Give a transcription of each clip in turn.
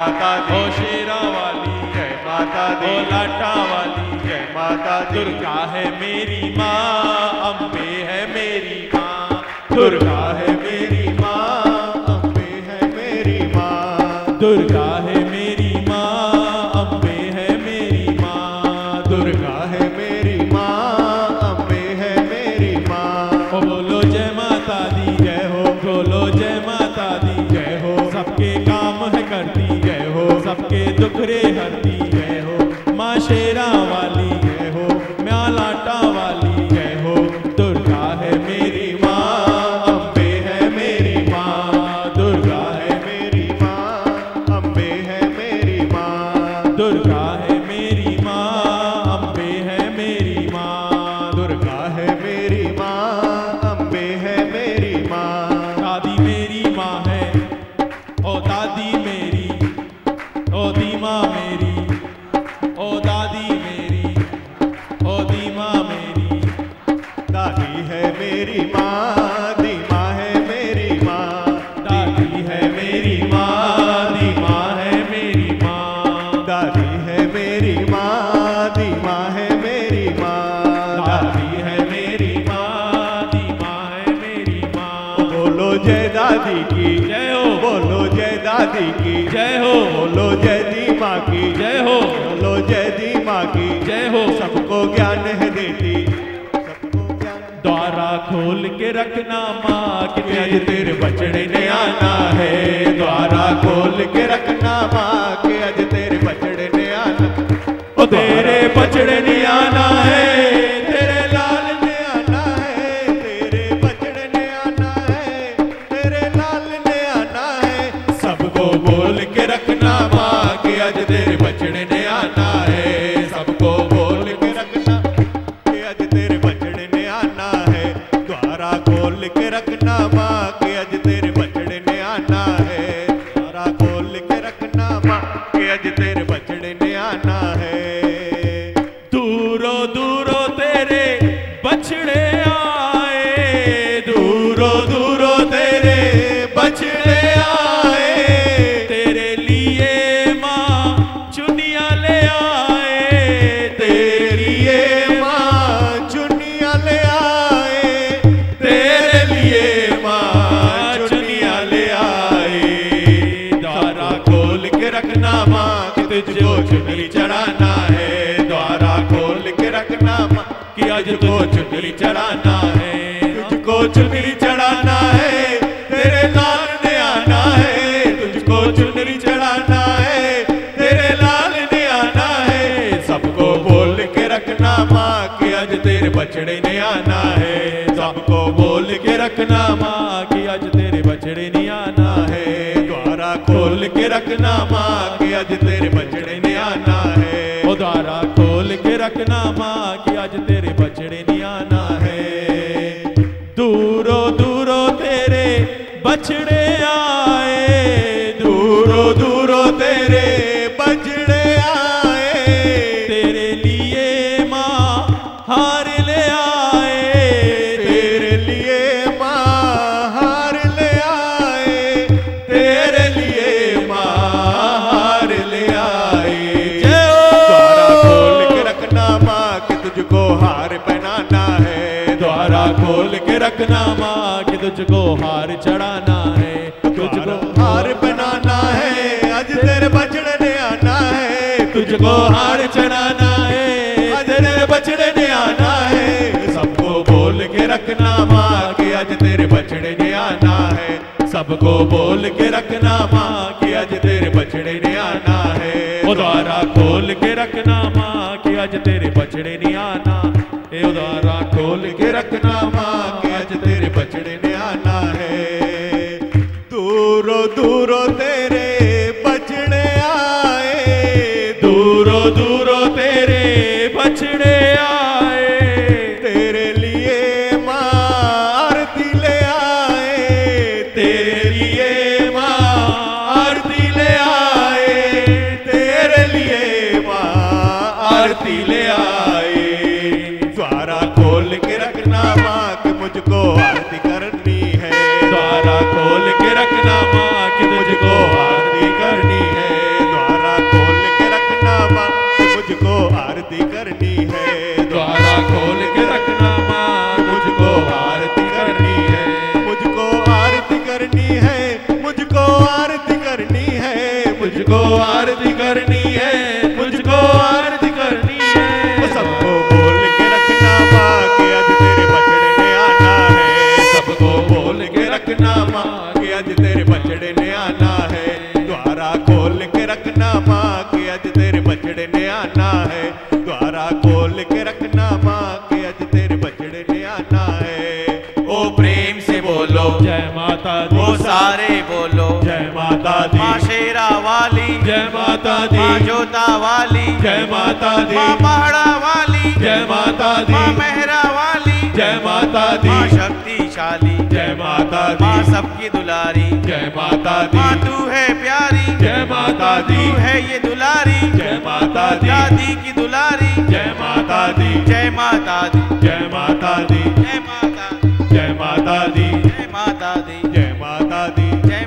माता दी, ओ शेरा वाली जय माता दी, ओ लाटा वाली जय माता दी। दुर्गा है मेरी माँ, अम्बे है मेरी माँ, दुर्गा है मेरी माँ, अम्बे है मेरी माँ। दुर्गा है मेरी माँ, अम्बे है मेरी माँ, दुर्गा है मेरी माँ, अम्बे है मेरी माँ। ओ बोलो जय माता दी, जय हो, बोलो जय माता दी, जय हो, सबके काम है करती, जय हो, सबके दुखरे हरती, जय हो, माँ शेरा वाली, जय हो, माँ लाटा वाली, जय हो। दुर्गा है मेरी माँ, अम्बे है मेरी माँ, दुर्गा है मेरी माँ, अम्बे है मेरी माँ। दुर्गा है मेरी माँ, अम्बे है मेरी माँ, दुर्गा है मेरी माँ, अम्बे है मेरी माँ। दादी मेरी माँ है, ओ दादी मेरी, ओ दीमा मेरी, ओ दादी मेरी, ओ दीमा मेरी, दादी है मेरी माँ, दीमा है मेरी माँ। दादी है मेरी माँ, दीमा है मेरी माँ, दादी है मेरी माँ, दीमा है मेरी माँ। दादी है मेरी माँ, दीमा है मेरी माँ। बोलो जय दादी की, जय हो, बोलो जय दादी की, जय हो, बोलो जय दीमा की, जय हो, बोलो जय दीमा की। जय हो। सबको ज्ञान है देती, सबको ज्ञान। द्वारा खोल के रखना माँ कि आज तेरे बचड़े ने आना है, द्वारा खोल के रखना माँ के आज तेरे बचड़े ने आना। ओ तेरे बचड़े ने आना है, तेरे लाल ने आना है, तेरे बचड़े ने आना है, तेरे लाल ने आना है। सबको बोल के रखना माँ के आज तेरे बचड़े ने आना है। सबको बोल के रखना कि आज तेरे बचड़े ने आना है। द्वारा खोल के रखना माँ के आज तेरे बचड़े ने आना है। द्वारा खोल के रखना माँ के आज तेरे बचड़े ने आना है। दूरो दूरो तेरे बछड़े आए, दूरो दूरो तेरे बछड़े आए, तेरे लिए माँ चुनिया ले आए, तेरे लिए माँ चुनिया ले आए, तेरे लिए माँ चुनिया ले आए। द्वारा खोल के रखना माँ कि तुझको चुनरी चढ़ाना है। द्वारा खोल के रखना माँ कि आज तो चुनरी चढ़ाना है। तुझको चुनरी चढ़ाना है, तेरे लाल ने आना है। तुझको चुनरी चढ़ाना है, तेरे लाल ने आना है। सबको बोल के रखना माँ कि आज तेरे बछड़े ने आना है। सबको बोल के रखना माँ कि आज तेरे बछड़े ने आना है। द्वारा खोल के रखना माँ कि आज तेरे बछड़े ने आना है। ओ द्वारा खोल के रखना माँ कि आज तेरे बछड़े ने आना है। दूरो दूरो तेरे बछड़े आए, दूरो दूरो तेरे बछड़े आए, तेरे लिए माँ हार ले आए, तेरे लिए माँ हार ले आए, तेरे लिए माँ हार ले आए। जय हो। द्वारा खोल के रखना माँ कि तुझको हार पहनाना है। द्वारा खोल के रखना माँ कि तुझको हार चढ़ाना है, तुझको हार बनाना है, आज तेरे बछड़े ने आना है। तुझको हार चढ़ाना है, आज तेरे बछड़े ने आना है। सबको बोल के रखना माँ कि आज तेरे बछड़े ने आना है। सबको बोल के रखना माँ कि आज तेरे बछड़े ने आना है। ओ द्वारा खोल के रखना माँ कि आज तेरे बछड़े ने आना, ए ओ द्वारा खोल के रखना माँ कि आज तेरे बछड़े ने आना है। दूरो दूरो तेरे बछड़े आए, दूरो दूरो तेरे बछड़े आए, तेरे लिए माँ आरती ले आए, तेरे लिए माँ आरती ले आए, तुझको आरती करनी है, मुझको आरती करनी है। सबको बोल के रखना माँ के आज तेरे बछड़े ने आना है, सबको बोल के रखना माँ के आज तेरे बछड़े ने आना है। द्वारा खोल के रखना माँ के आज तेरे बछड़े ने आना है, द्वारा खोल के रखना माँ के आज तेरे बछड़े ने आना है। ओ प्रेम से बोलो जय माता दी, वो सारे बोलो जय माता दी, माँ शेरा वाली, जय माता माँ दी, जोता वाली, जय माता दी, माँ पहाड़ा वाली, जय माता दी, माँ मेहरा वाली, जय माता माँ दी, शक्तिशाली, जय माता माँ दी, सबकी दुलारी, जय माता माँ दी, तू है प्यारी, जय माता तू दी, है ये दुलारी, जय माता दी, दादी की दुलारी, जय माता दी, जय माता दी, जय माता दी, जय माता दी, जय माता दी, जय माता दी, जय माता दी, जय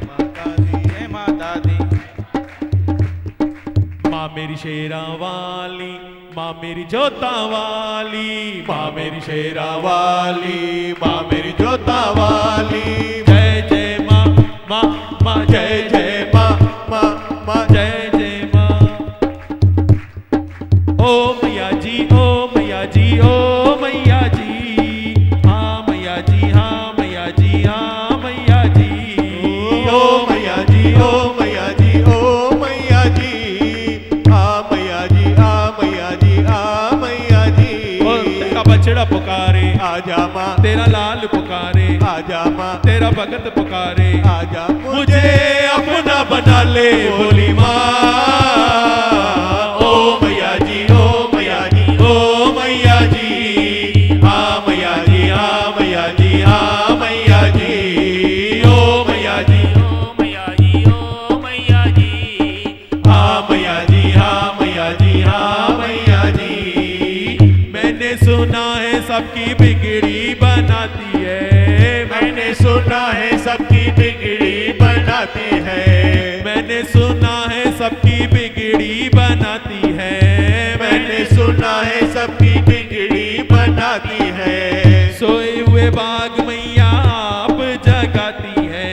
माता दी, जय माता दी। माँ मेरी शेरा वाली, माँ मेरी जोता वाली, माँ मेरी शेरा वाली, माँ मेरी जोता वाली, जय जय माँ, माँ माँ जय जय माँ, माँ माँ जय जय माँ। ओ मैया जी, ओ मैया जी, ओ मैया जी, हाँ मैया जी, हाँ मैया जी, हाँ मैया जी। ओ मैया जी, ओ मैया जी, ओ मैया जी, आ मैया जी, आ मैया जी, आ मैया जी। ओ तेरा बछड़ा पुकारे, आजा माँ, तेरा लाल पुकारे, आजा माँ, तेरा भगत पुकारे, आजा मुझे अपना बना ले बोली माँ। ओ मैया जी, ओ मैया जी, ओ मैया जी, आ मैया जी, आ मैया जी, आ मैया जी। ओ मैया जी, ओ मैया जी, ओ मैया जी, आ मैया जी, आ मैया जी, आ मैया जी। मैंने सुना है सबकी बिगड़ी बनाती है, मैंने सुना है सबकी बिगड़ी बनाती है, मैंने सुना है सबकी बिगड़ी बनाती है, मैंने सुना है सबकी बिगड़ी बनाती है। सोए हुए बाग मैया आप जगाती है,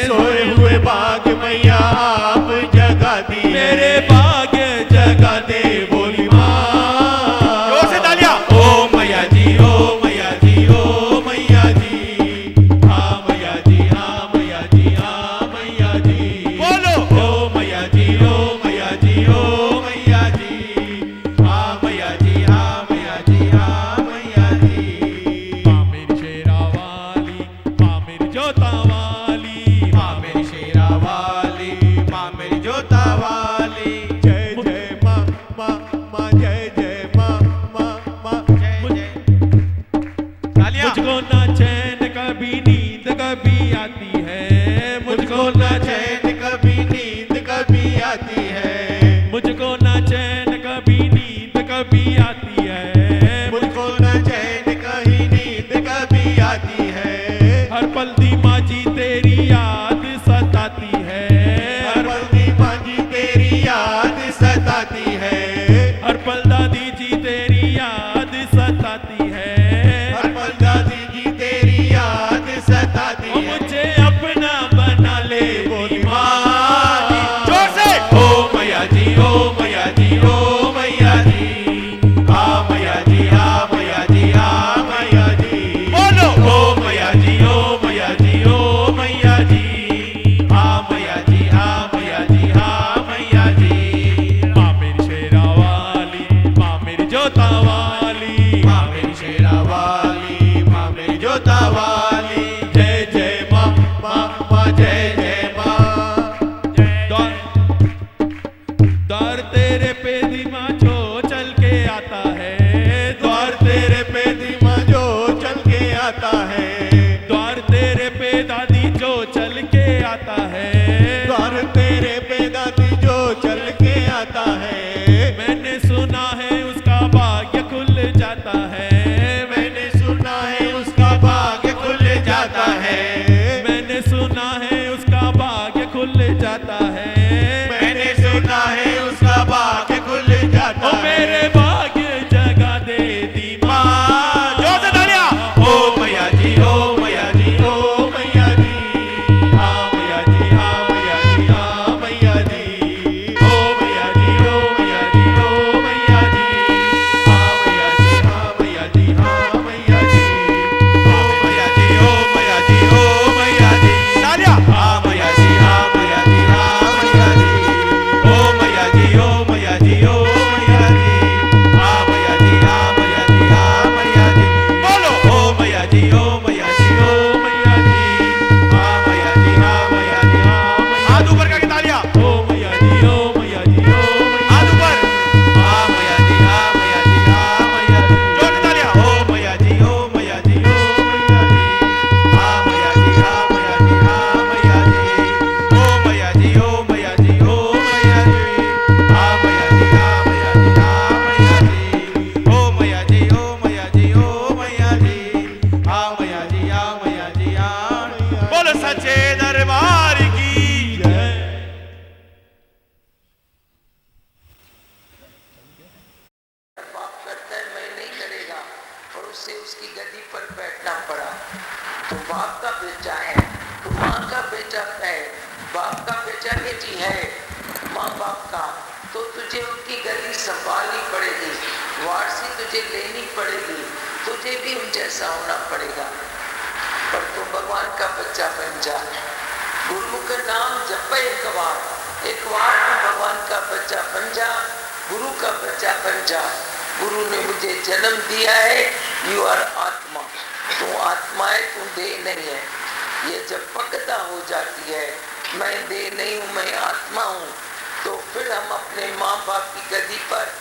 सोए हुए बाग मैया आप जगाती है, मेरे बाग जगा दे बोली माँ। जोर से तालियां। ओ मैया जी, ओ मैया जी, ओ मैया जी, आ मैया जी, आ मैया जी, आ मैया जी। बोलो। ओ मैया जी, ओ मैया जी, ओ मैया जी, आ मैया जी, आ मैया जी, आ मैया जी। माँ मेरी शेरा वाली, माँ मेरी जोता वाली, माँ मेरी शेरा वाली, माँ मेरी जोता वाली, जय जय माँ, माँ माँ, जय जय माँ, माँ माँ। जय जय। तालियां। मुझको ना चैन कभी नींद कभी आती है, मुझको ना चैन कभी नींद कभी आती है, मुझको ना चैन कभी नींद कभी आती है, मुझको ना चैन कहीं नींद कभी आती है। हर पल दी माँ जी तेरी याद सताती है, हर पल दी माँ जी तेरी याद सताती है, हर पल दादी जी तेरी याद सताती है, हर पल दादी जी तेरी याद सताती ओ है। मुझे अपना बना ले बोली माँ। जोर से। ओ मैया जी, ओ मैया जी, ओ मैया जी, आ मैया जी, आ मैया जी, आ मैया जी। बोलो। ओ मैया जी, ओ मैया जी, ओ मैया जी, आ मैया जी, आ मैया जी, आ मैया जी। माँ मेरी शेरा वाली, माँ मेरी जोता वाली, माँ मेरी शेरा वाली, माँ मेरी जोता वाली, जय जय माँ, माँ माँ, जय जय माँ। द्वार द्वार तेरे पे धीमा जो चल के आता है, द्वार तेरे पे धीमा जो चल के आता है, द्वार तेरे पे दादी जो चल के आता है, द्वार तेरे पे दादी जो चल के आता है। मैंने सुना है उसका भाग्य खुल जाता है, मैंने सुना है उसका भाग्य खुल जाता है, मैंने सुना है उसका भाग्य खुल जाता है, मैंने सुना है उसका भाग्य खुल जाता ओ है। मेरे भाग्य जगा दे दी माँ। जोर से तालियां। ओ मैया जी, ओ मैया जी, ओ मैया जी, आ मैया जी, आ मैया जी, आ है माँ बाप का, तो तुझे उनकी गली संभालनी पड़ेगी, वारसी तुझे लेनी पड़ेगी, तुझे भी उन जैसा होना पड़ेगा। पर तू भगवान का बच्चा बन जा, गुरु का नाम जप एक बार तू भगवान का बच्चा बन जा, गुरु का बच्चा बन जा। गुरु ने मुझे जन्म दिया है, यू आर आत्मा, तू आत्मा है, तू देह नहीं है। ये जब पक्का हो जाती है मैं देह नहीं हूँ, मैं आत्मा हूँ, तो फिर हम अपने माँ बाप की गद्दी पर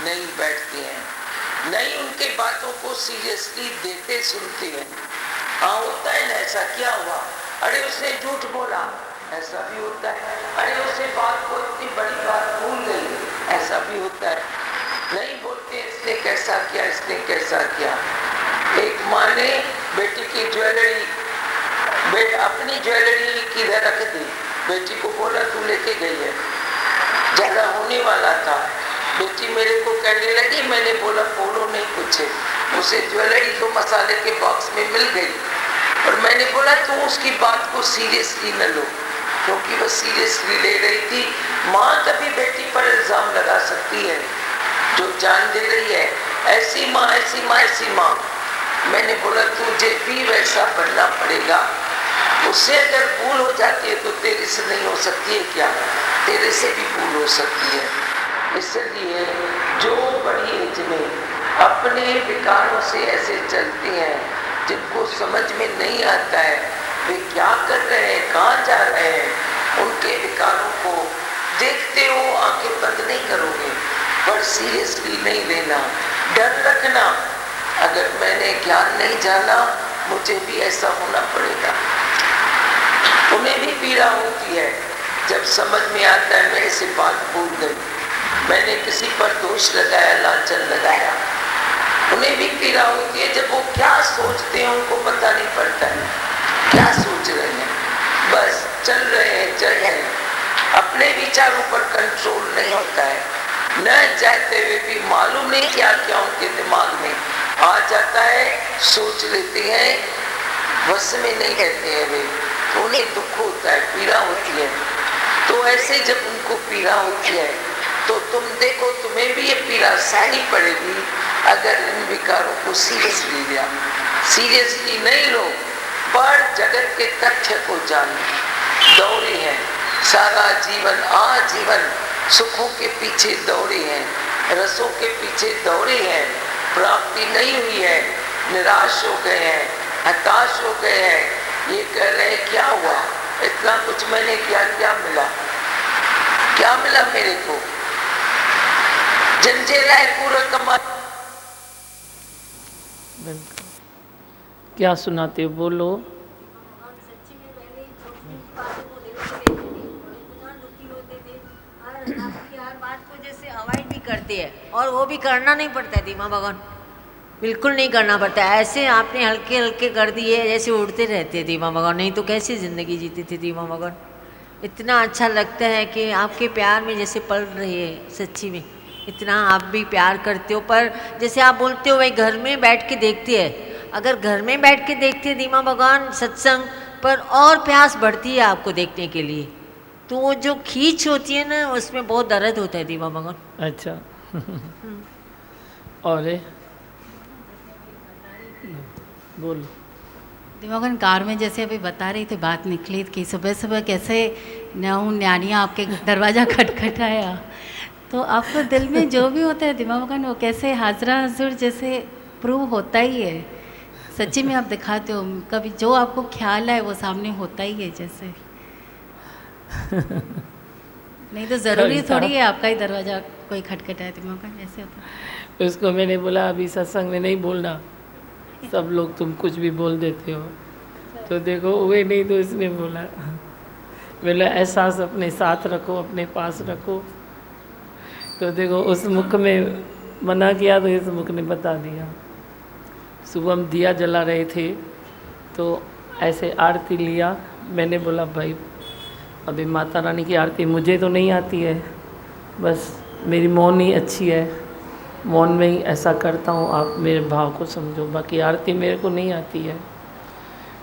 नहीं बैठते हैं, नहीं उनके बातों को सीरियसली देते सुनते हैं। हाँ होता है ना, ऐसा क्या हुआ, अरे उसने झूठ बोला, ऐसा भी होता है, अरे उसने बात को इतनी बड़ी बात भूल गई, ऐसा भी होता है। नहीं बोलते इसने कैसा किया, इसने कैसा किया। एक माँ ने बेटी की ज्वेलरी, अपनी ज्वेलरी किधर रख दी, बेटी को बोला तू लेके गई है, ज्यादा होने वाला था। बेटी मेरे को कहने लगी, मैंने बोला बोलो नहीं कुछ, उसे ज्वेलरी तो मसाले के बॉक्स में मिल गई, और मैंने बोला तू उसकी बात को सीरियसली न लो, क्योंकि वो सीरियसली ले रही थी। माँ कभी बेटी पर इल्जाम लगा सकती है जो जान दे रही है, ऐसी माँ ऐसी माँ ऐसी माँ। मैंने बोला तुझे भी वैसा बनना पड़ेगा, उससे अगर भूल हो जाती है तो तेरे से नहीं हो सकती है क्या, तेरे से भी भूल हो सकती है। इसलिए जो बड़ी एज में अपने विकारों से ऐसे चलते हैं, जिनको समझ में नहीं आता है वे क्या कर रहे हैं, कहाँ जा रहे हैं, उनके विकारों को देखते हो आंखें बंद नहीं करोगे, पर सीरियसली नहीं लेना, डर रखना। अगर मैंने ज्ञान नहीं जाना मुझे भी ऐसा होना पड़ेगा। उन्हें भी पीड़ा होती है जब समझ में आता है मैं ऐसी बात भूल गई, मैंने किसी पर दोष लगाया, लांछन लगाया। उन्हें भी पीड़ा होती है जब वो क्या सोचते हैं उनको पता नहीं पड़ता है, क्या सोच रहे हैं, बस चल रहे हैं चल रहे हैं, अपने विचारों पर कंट्रोल नहीं होता है, न चाहते हुए भी मालूम नहीं क्या क्या उनके दिमाग में आ जाता है, सोच लेते हैं, बस में नहीं रहते हैं वे, तो उन्हें दुख होता है, पीड़ा होती है। तो ऐसे जब उनको पीड़ा होती है तो तुम देखो तुम्हें भी ये पीड़ा सहनी पड़ेगी अगर इन विकारों को सीरियसली लिया। सीरियसली नहीं लो, पर जगत के तथ्य को जानो। दौड़े हैं सारा जीवन, आजीवन सुखों के पीछे दौड़े हैं, रसों के पीछे दौड़े हैं, प्राप्ति नहीं हुई है, निराश हो गए हैं, हताश हो गए हैं। ये कह रहे हैं क्या हुआ, इतना कुछ मैंने किया, क्या मिला, क्या मिला मेरे को, जंजीर है पूरा कमा। क्या सुनाते हो, बोलो। सच्ची में पहले छोटी बातों को देखते थे, इतना दुखी होते थे, आपकी हर बात को जैसे अवॉइड भी करते हैं, और वो भी करना नहीं पड़ता है धीमा भगवान, बिल्कुल नहीं करना पड़ता है। ऐसे आपने हल्के हल्के कर दिए जैसे उड़ते रहते हैं धीमा भगवान, नहीं तो कैसे ज़िंदगी जीती थी धीमा भगवान। इतना अच्छा लगता है कि आपके प्यार में जैसे पल रही है, सच्ची में इतना आप भी प्यार करते हो। पर जैसे आप बोलते हो वही घर में बैठ के देखते हैं, अगर घर में बैठ के देखते हैं धीमा भगवान सत्संग पर, और प्यास बढ़ती है आपको देखने के लिए, तो वो जो खींच होती है ना उसमें बहुत दर्द होता है धीमा भगवान। अच्छा और बोलो। दिमागन कार में जैसे अभी बता रही थी, बात निकली कि सुबह सुबह कैसे न्यानियाँ आपके दरवाज़ा खटखटाया, तो आपको दिल में जो भी होता है दिमागन वो कैसे हाजरा हजूर जैसे प्रूव होता ही है। सच्ची में आप दिखाते हो, कभी जो आपको ख्याल है वो सामने होता ही है जैसे। नहीं तो ज़रूरी थोड़ी है आपका ही दरवाज़ा कोई खटखटाए दिमागन, ऐसे होता है। उसको मैंने बोला अभी सत्संग में नहीं बोलना, सब लोग तुम कुछ भी बोल देते हो, तो देखो वे नहीं तो इसने बोला, बोला एहसास अपने साथ रखो, अपने पास रखो। तो देखो उस मुख में मना किया तो इस मुख ने बता दिया। सुबह हम दिया जला रहे थे तो ऐसे आरती लिया, मैंने बोला भाई अभी माता रानी की आरती मुझे तो नहीं आती है, बस मेरी मौन ही अच्छी है, मौन में ही ऐसा करता हूँ, आप मेरे भाव को समझो, बाकी आरती मेरे को नहीं आती है।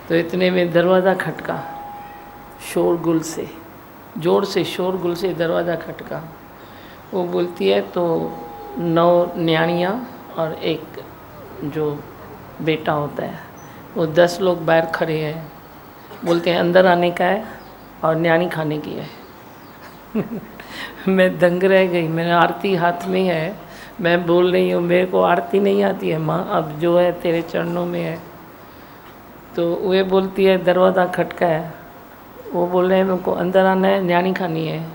तो इतने में दरवाज़ा खटका शोरगुल से, जोर से शोरगुल से दरवाज़ा खटका। वो बोलती है तो 9 न्याणियाँ और एक जो बेटा होता है, वो 10 लोग बाहर खड़े हैं। बोलते हैं अंदर आने का है और न्याणी खाने की है। मैं दंग रह गई। मेरे आरती हाथ में है, मैं बोल रही हूँ मेरे को आरती नहीं आती है माँ, अब जो है तेरे चरणों में है। तो वे बोलती है दरवाज़ा खटका है, वो बोल रहे हैं मेरे को अंदर आना है, न्याणी खानी है।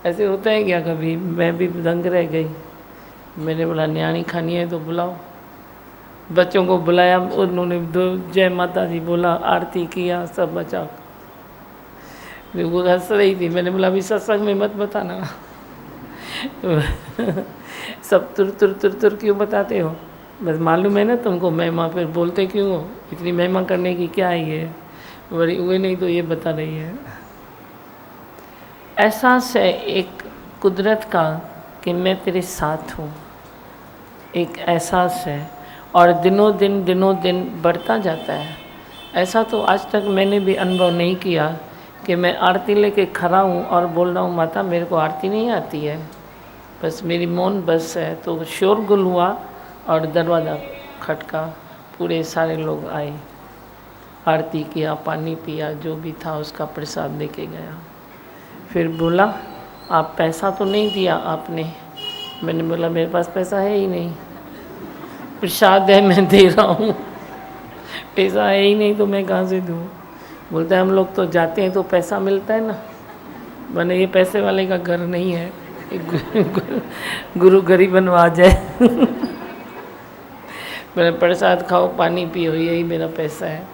ऐसे होता है क्या कभी? मैं भी दंग रह गई। मैंने बोला न्याणी खानी है तो बुलाओ। बच्चों को बुलाया, उन्होंने 2 जय माता दी बोला, आरती किया, सब बचा। वो हंस रही थी। मैंने बोला अभी सत्संग में मत बताना। सब तुर क्यों बताते हो? बस मालूम है ना तुमको महिमा, फिर बोलते क्यों हो? इतनी महिमा करने की क्या है ये? बड़ी हुए नहीं तो ये बता रही है। एहसास है एक कुदरत का कि मैं तेरे साथ हूँ, एक एहसास है और दिनों दिन बढ़ता जाता है। ऐसा तो आज तक मैंने भी अनुभव नहीं किया कि मैं आरती लेके खड़ा हूँ और बोल रहा हूँ माता मेरे को आरती नहीं आती है, बस मेरी मौन बस है। तो शोरगुल हुआ और दरवाज़ा खटका, पूरे सारे लोग आए, आरती किया, पानी पिया, जो भी था उसका प्रसाद लेके गया। फिर बोला आप पैसा तो नहीं दिया आपने? मैंने बोला मेरे पास पैसा है ही नहीं, प्रसाद है मैं दे रहा हूँ, पैसा है ही नहीं तो मैं कहाँ से दूँ? बोलता है हम लोग तो जाते हैं तो पैसा मिलता है ना। मैंने ये पैसे वाले का घर नहीं है, गुरु गरीब बनवा जाए। मेरा प्रसाद खाओ, पानी पियो, यही मेरा पैसा है।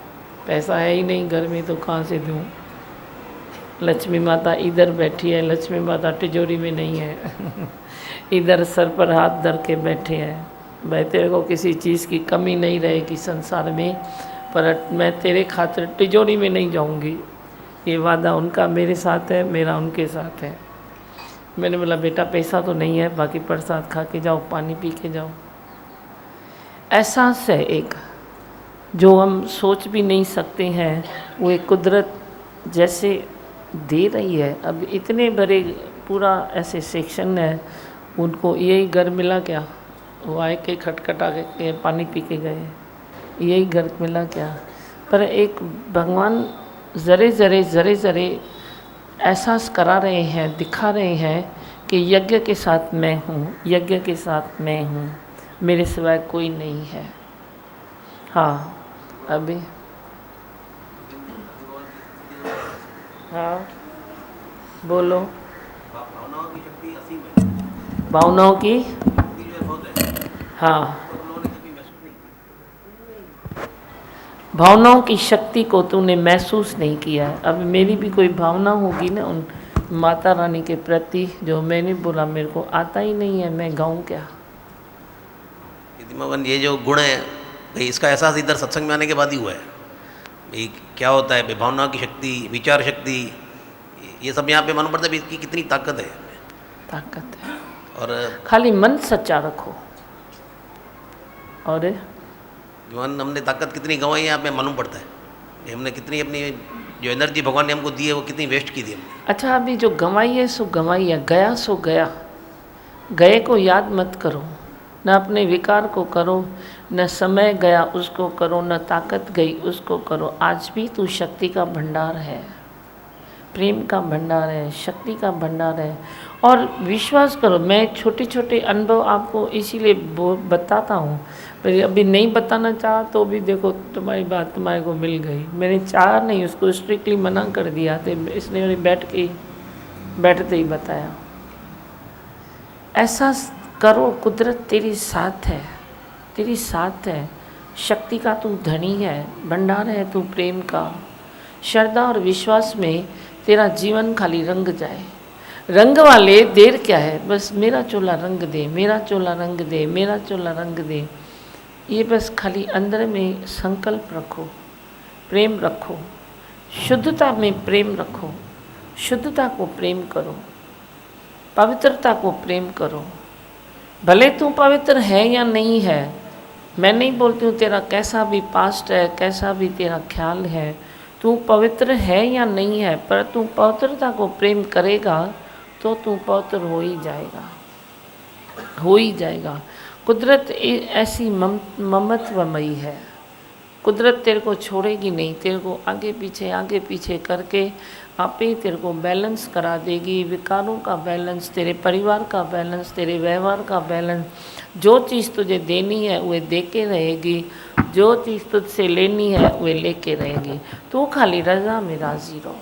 पैसा है ही नहीं घर में तो कहाँ से दूँ? लक्ष्मी माता इधर बैठी है, लक्ष्मी माता तिजोरी में नहीं है। इधर सर पर हाथ धर के बैठे हैं। भाई तेरे को किसी चीज़ की कमी नहीं रहेगी संसार में, पर मैं तेरे खातिर तिजोरी में नहीं जाऊंगी। ये वादा उनका मेरे साथ है, मेरा उनके साथ है। मैंने बोला बेटा पैसा तो नहीं है, बाकी प्रसाद खा के जाओ, पानी पी के जाओ। एहसास है एक जो हम सोच भी नहीं सकते हैं, वो एक कुदरत जैसे दे रही है। अब इतने बड़े पूरा ऐसे सेक्शन है, उनको यही घर मिला क्या? वो आए के खटखटा के पानी पी के गए, यही घर मिला क्या? पर एक भगवान ज़रे ज़रे एहसास करा रहे हैं, दिखा रहे हैं कि यज्ञ के साथ मैं हूँ, यज्ञ के साथ मैं हूँ, मेरे सिवाय कोई नहीं है। हाँ अभी हाँ बोलो। भावनाओं की हाँ, भावनाओं की शक्ति को तूने महसूस नहीं किया है। अब मेरी भी कोई भावना होगी ना उन माता रानी के प्रति, जो मैंने बोला मेरे को आता ही नहीं है, मैं गाऊँ क्या? मगन ये जो गुण है भाई, इसका एहसास इधर सत्संग में आने के बाद ही हुआ है भाई। क्या होता है भाई, भावना की शक्ति, विचार शक्ति, ये सब यहाँ पे मालूम पड़ता है भाई इसकी कितनी ताकत है। ताकत है, और खाली मन सच्चा रखो। और मन हमने ताकत कितनी गंवाई है यहाँ पे मालूम पड़ता है। ये हमने कितनी अपनी जो एनर्जी भगवान ने हमको दी है वो कितनी वेस्ट की दी हमने। अच्छा अभी जो गंवाई है सो गंवाई है, गया सो गया। गए को याद मत करो, न अपने विकार को करो, न समय गया उसको करो, न ताकत गई उसको करो। आज भी तू शक्ति का भंडार है, प्रेम का भंडार है, शक्ति का भंडार है। और विश्वास करो, मैं छोटे छोटे अनुभव आपको इसीलिए बताता हूँ, पर अभी नहीं बताना चाहा तो भी देखो तुम्हारी बात तुम्हारे को मिल गई। मैंने चाहा नहीं, उसको स्ट्रिक्टली मना कर दिया तो इसने बैठते ही बताया। ऐसा करो, कुदरत तेरे साथ है, तेरी साथ है। शक्ति का तू धनी है, भंडार है तू प्रेम का। श्रद्धा और विश्वास में तेरा जीवन खाली रंग जाए। रंग वाले देर क्या है, बस मेरा चोला रंग दे, मेरा चोला रंग दे, मेरा चोला रंग दे। ये बस खाली अंदर में संकल्प रखो, प्रेम रखो, शुद्धता में प्रेम रखो, शुद्धता को प्रेम करो, पवित्रता को प्रेम करो। भले तू पवित्र है या नहीं है, मैं नहीं बोलती हूँ तेरा कैसा भी पास्ट है, कैसा भी तेरा ख्याल है, तू तू पवित्र है या नहीं है, पर तू पवित्रता को प्रेम करेगा तो तू पवित्र हो ही जाएगा, हो ही जाएगा। कुदरत ऐसी ममत्वमयी है, कुदरत तेरे को छोड़ेगी नहीं, तेरे को आगे पीछे करके आप ही तेरे को बैलेंस करा देगी। विकारों का बैलेंस, तेरे परिवार का बैलेंस, तेरे व्यवहार का बैलेंस। जो चीज़ तुझे देनी है वह दे के रहेगी, जो चीज़ तुझसे लेनी है वह लेके रहेगी। तू खाली रज़ा में राज़ी रहो,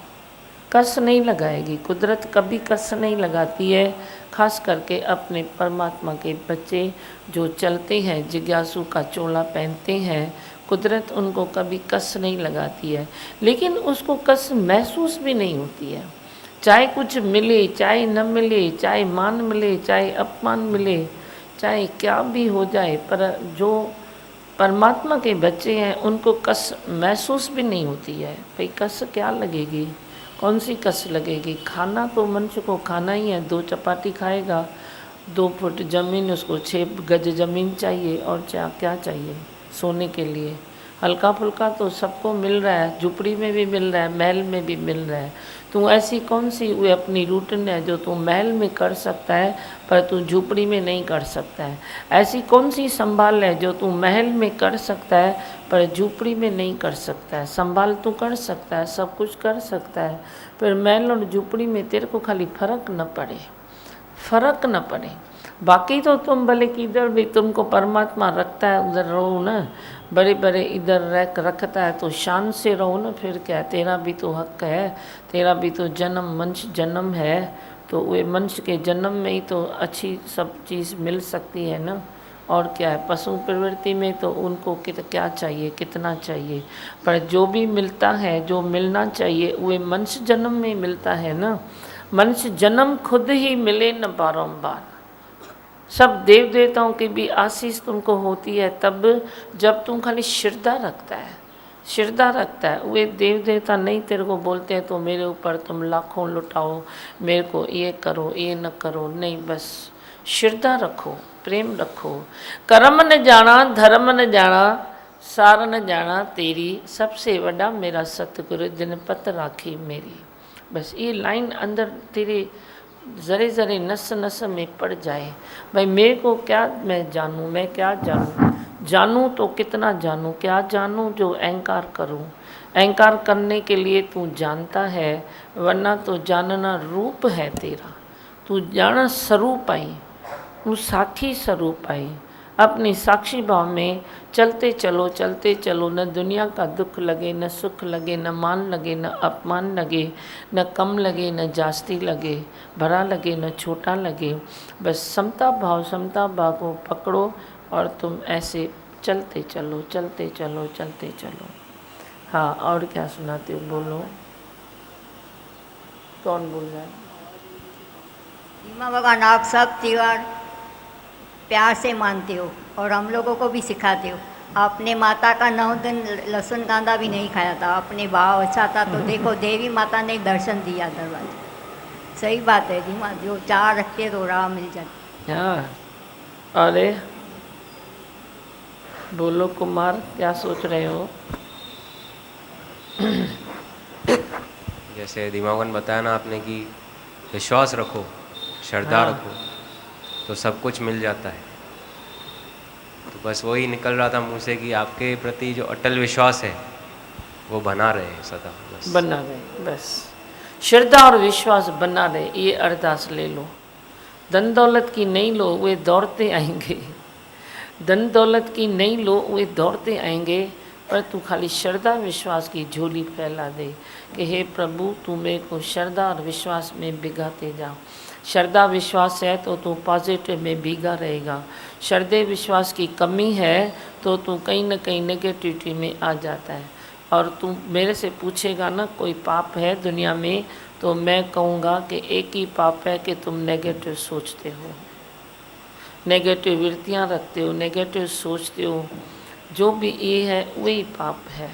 कस नहीं लगाएगी। कुदरत कभी कस नहीं लगाती है, खास करके अपने परमात्मा के बच्चे जो चलते हैं, जिज्ञासु का चोला पहनते हैं, कुदरत उनको कभी कस नहीं लगाती है, लेकिन उसको कस महसूस भी नहीं होती है। चाहे कुछ मिले चाहे न मिले, चाहे मान मिले चाहे अपमान मिले, चाहे क्या भी हो जाए, पर जो परमात्मा के बच्चे हैं उनको कस महसूस भी नहीं होती है। भाई कस क्या लगेगी, कौन सी कस लगेगी। खाना तो मनुष्य को खाना ही है, 2 चपाती खाएगा, 2 फुट ज़मीन, उसको 6 गज ज़मीन चाहिए, और क्या चाहिए सोने के लिए। हल्का फुल्का तो सबको मिल रहा है, झुपड़ी में भी मिल रहा है, महल में भी मिल रहा है। तू ऐसी कौन सी वो अपनी रूटीन है जो तू महल में कर सकता है पर तू झुपड़ी में नहीं कर सकता है। ऐसी कौन सी संभाल है जो तू महल में कर सकता है पर झुपड़ी में नहीं कर सकता है। संभाल तू कर सकता है, सब कुछ कर सकता है, पर महल और झुपड़ी में तेरे को खाली फर्क न पड़े, फर्क न पड़े। बाकी तो तुम भले कि इधर भी तुमको परमात्मा रखता है उधर रहो ना, बड़े बड़े इधर रखता है तो शान से रहो ना, फिर क्या, तेरा भी तो हक है, तेरा भी तो जन्म मनुष्य जन्म है, तो वे मनुष्य के जन्म में ही तो अच्छी सब चीज़ मिल सकती है ना। और क्या है, पशु प्रवृत्ति में तो उनको क्या चाहिए, कितना चाहिए, पर जो भी मिलता है, जो मिलना चाहिए वे मनुष्य जन्म में मिलता है ना। मनुष्य जन्म खुद ही मिले न बारंबार। सब देव देवताओं की भी आशीष तुमको होती है तब जब तुम खाली श्रद्धा रखता है, श्रद्धा रखता है। वे देव देवता नहीं तेरे को बोलते हैं तो मेरे ऊपर तुम लाखों लुटाओ, मेरे को ये करो ये न करो, नहीं, बस श्रद्धा रखो, प्रेम रखो। कर्म न जाना धर्म न जाना, सार न जाना तेरी, सबसे बड़ा मेरा सतगुरु दिन पत राखी मेरी। बस ये लाइन अंदर तेरे ज़रे ज़रे नस नस में पड़ जाए। भाई मेरे को क्या, मैं जानूँ, मैं क्या जानूँ, जानूँ तो कितना जानूँ, क्या जानूँ जो अहंकार करूँ। अहंकार करने के लिए तू जानता है, वरना तो जानना रूप है तेरा। तू जान स्वरूप आई, तू साक्षी स्वरूप आई। अपनी साक्षी भाव में चलते चलो, न दुनिया का दुख लगे, न सुख लगे, न मान लगे, न अपमान लगे, न कम लगे, न जास्ती लगे, बड़ा लगे, न छोटा लगे। बस समता भाव को पकड़ो और तुम ऐसे चलते चलो। हाँ, और क्या सुनाते हो, बोलो, कौन बोल रहा है? माँ भगवान, आप सब त्योहार प्यार से मानते हो और हम लोगों को भी सिखाते हो। आपने माता का 9 दिन लहसुन कांदा भी नहीं खाया था, अपने भाव अच्छा था तो देखो देवी माता ने दर्शन दिया दरवाजे। सही बात है जी माँ, जो चाह रखते तो राह मिल जाती। हाँ, अरे बोलो कुमार, क्या सोच रहे हो? जैसे दिमागन बताया ना आपने कि विश्वास रखो, श्रद्धा रखो तो सब कुछ मिल जाता है। तो बस वही निकल रहा था मुँह से कि आपके प्रति जो अटल विश्वास है वो बना रहे सदा, बस बना रहे, बस श्रद्धा और विश्वास बना रहे। ये अरदास ले लो। धन दौलत की नहीं लो, वे दौड़ते आएंगे। धन दौलत की नहीं लो, वे दौड़ते आएंगे, पर तू खाली श्रद्धा विश्वास की झोली फैला दे कि हे प्रभु तू मेरे को श्रद्धा और विश्वास में भिगाते जा। श्रद्धा विश्वास है तो तू पॉजिटिव में भीगा रहेगा। श्रद्धे विश्वास की कमी है तो तू कहीं ना कहीं नेगेटिविटी में आ जाता है। और तू मेरे से पूछेगा ना कोई पाप है दुनिया में, तो मैं कहूँगा कि एक ही पाप है कि तुम नेगेटिव सोचते हो, नेगेटिव वृत्तियाँ रखते हो, नेगेटिव सोचते हो। जो भी ये है वही पाप है।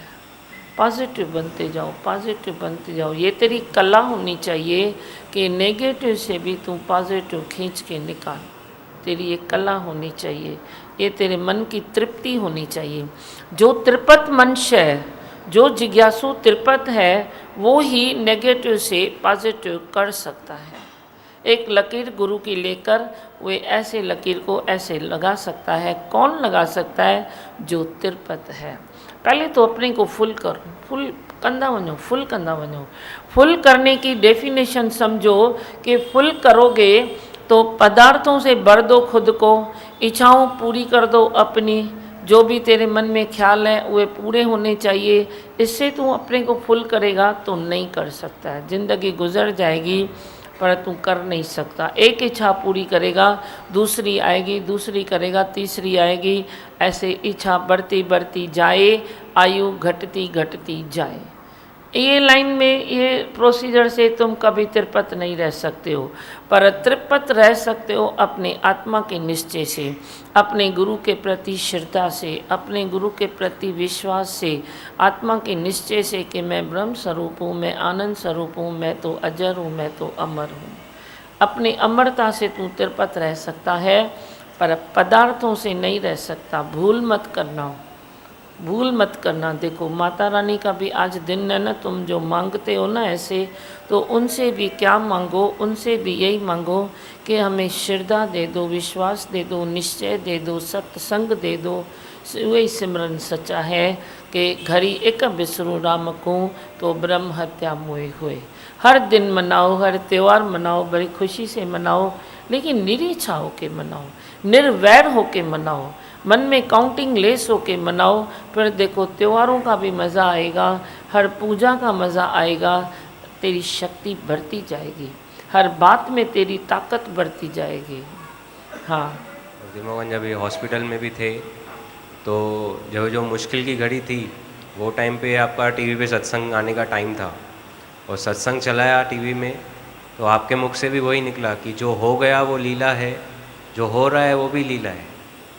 पॉजिटिव बनते जाओ, पॉजिटिव बनते जाओ। ये तेरी कला होनी चाहिए कि नेगेटिव से भी तू पॉजिटिव खींच के निकाल। तेरी ये कला होनी चाहिए, ये तेरे मन की तृप्ति होनी चाहिए। जो तृप्त मनुष्य है, जो जिज्ञासु तिरपत है वो ही नेगेटिव से पॉजिटिव कर सकता है। एक लकीर गुरु की लेकर वे ऐसे लकीर को ऐसे लगा सकता है। कौन लगा सकता है? जो तिरपत है। पहले तो अपने को फुल करो, फुल कंदा वञो, फुल कंदा वञो। फुल करने की डेफिनेशन समझो कि फुल करोगे तो पदार्थों से भर दो खुद को, इच्छाओं पूरी कर दो अपनी, जो भी तेरे मन में ख्याल है वे पूरे होने चाहिए। इससे तू अपने को फुल करेगा तो नहीं कर सकता है। ज़िंदगी गुजर जाएगी पर तू कर नहीं सकता। एक इच्छा पूरी करेगा, दूसरी आएगी, दूसरी करेगा, तीसरी आएगी, ऐसे इच्छा बढ़ती बढ़ती जाए, आयु घटती घटती जाए। ये लाइन में, ये प्रोसीजर से तुम कभी तिरपत नहीं रह सकते हो, पर तिरपत रह सकते हो अपने आत्मा के निश्चय से, अपने गुरु के प्रति श्रद्धा से, अपने गुरु के प्रति विश्वास से, आत्मा के निश्चय से कि मैं ब्रह्म स्वरूप हूँ, मैं आनंद स्वरूप हूँ, मैं तो अजर हूँ, मैं तो अमर हूँ। अपनी अमरता से तू तिरपत रह सकता है, पर पदार्थों से नहीं रह सकता। भूल मत करना, भूल मत करना। देखो माता रानी का भी आज दिन है ना, तुम जो मांगते हो ना ऐसे, तो उनसे भी क्या मांगो, उनसे भी यही मांगो कि हमें श्रद्धा दे दो, विश्वास दे दो, निश्चय दे दो, सत्संग दे दो। वही सिमरन सच्चा है कि घड़ी एक बिसरू राम को तो ब्रह्म हत्या मोए हुए। हर दिन मनाओ, हर त्यौहार मनाओ, बड़ी खुशी से मनाओ, लेकिन निरीच्छा होके मनाओ, निर्वैर होके मनाओ, मन में काउंटिंग लेस होके मनाओ। फिर देखो त्योहारों का भी मज़ा आएगा, हर पूजा का मज़ा आएगा, तेरी शक्ति बढ़ती जाएगी, हर बात में तेरी ताकत बढ़ती जाएगी। हाँ, दिमागन जब ये हॉस्पिटल में भी थे तो जो मुश्किल की घड़ी थी वो टाइम पे आपका टीवी पे सत्संग आने का टाइम था, और सत्संग चलाया टीवी में तो आपके मुख से भी वही निकला कि जो हो गया वो लीला है, जो हो रहा है वो भी लीला है,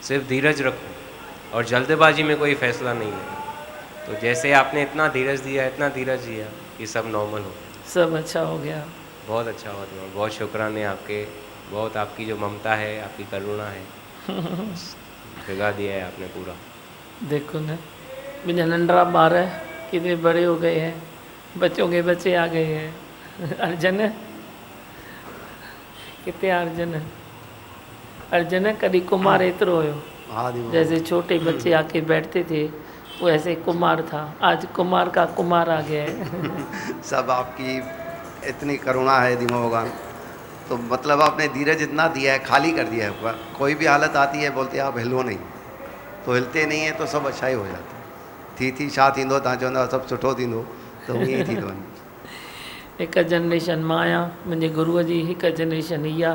सिर्फ धीरज रखो और जल्दबाजी में कोई फैसला नहीं है। तो जैसे आपने इतना धीरज दिया, इतना धीरज दिया कि सब नॉर्मल हो, सब अच्छा हो गया। बहुत अच्छा हुआ। तुम्हारा बहुत शुक्राने आपके, बहुत आपकी जो ममता है, आपकी करुणा है जगा दिया है आपने पूरा। देखो ना, मुझे नंडरा बार है, कितने बड़े हो गए हैं, बच्चों के बच्चे आ गए हैं। अर्जन है, कितने अर्जन है, अर्जन है, कभी कुमार एतरो हो, जैसे छोटे बच्चे आके बैठते थे वो ऐसे कुमार था, आज कुमार का कुमार आ गया है। सब आपकी इतनी करुणा है दिमा भगवान, तो मतलब आपने धीरज इतना दिया है, खाली कर दिया है। कोई भी हालत आती है बोलते हैं आप हिलो नहीं, तो हिलते नहीं है तो सब अच्छा ही हो जाता है। थी छा थींदो, तव्हां चवंदा सब सुठो थींदो, तो ईअं ई थींदो वञे। एक जनरेशन मां आहियां, मुंहिंजे गुरुअ जी हिकु जनरेशन इहा,